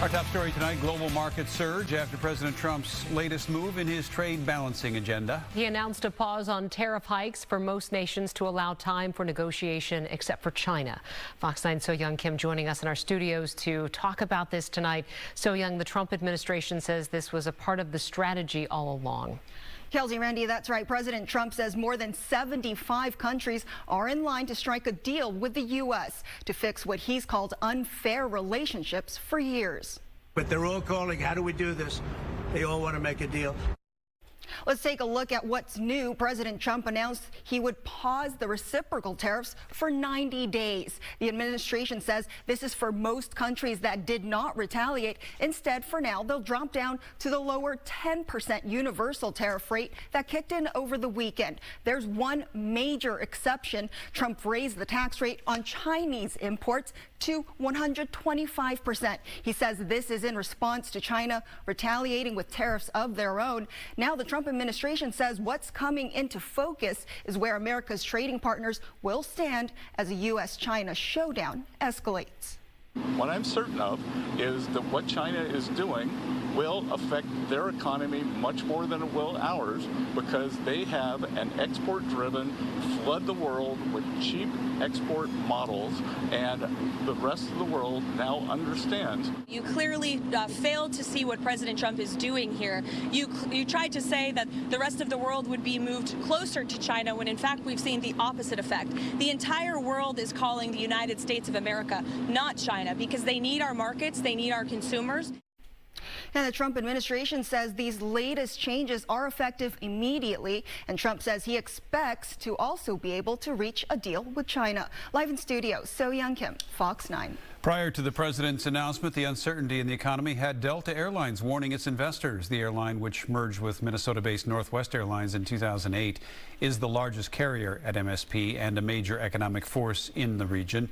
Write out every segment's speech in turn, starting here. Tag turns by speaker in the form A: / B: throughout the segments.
A: Our top story tonight, global market surge after President Trump's latest move in his trade balancing agenda.
B: He announced a pause on tariff hikes for most nations to allow time for negotiation except for China. Fox 9's Soyoung Kim joining us in our studios to talk about this tonight. Soyoung, the Trump administration says this was a part of the strategy all along.
C: Kelsey, Randy, that's right. President Trump says more than 75 countries are in line to strike a deal with the U.S. to fix what he's called unfair relationships for years.
D: But they're all calling, how do we do this? They all want to make a deal.
C: Let's take a look at what's new. President Trump announced he would pause the reciprocal tariffs for 90 days. The administration says this is for most countries that did not retaliate. Instead, for now, they'll drop down to the lower 10% universal tariff rate that kicked in over the weekend. There's one major exception. Trump raised the tax rate on Chinese imports to 125%. He says this is in response to China retaliating with tariffs of their own. Now the Trump administration says what's coming into focus is where America's trading partners will stand as a U.S.-China showdown escalates.
E: What I'm certain of is that what China is doing will affect their economy much more than it will ours, because they have an export-driven, flood the world with cheap export models, and the rest of the world now understands.
F: You clearly failed to see what President Trump is doing here. You tried to say that the rest of the world would be moved closer to China, when in fact we've seen the opposite effect. The entire world is calling the United States of America, not China, because they need our markets, they need our consumers.
C: And the Trump administration says these latest changes are effective immediately, and Trump says he expects to also be able to reach a deal with China. Live in studio, Soyoung Kim, Fox 9.
A: Prior to the president's announcement, the uncertainty in the economy had Delta Airlines warning its investors. The airline, which merged with Minnesota-based Northwest Airlines in 2008, is the largest carrier at MSP and a major economic force in the region.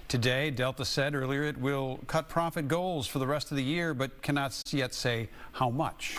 A: Today, Delta said earlier it will cut profit goals for the rest of the year, but cannot yet say how much.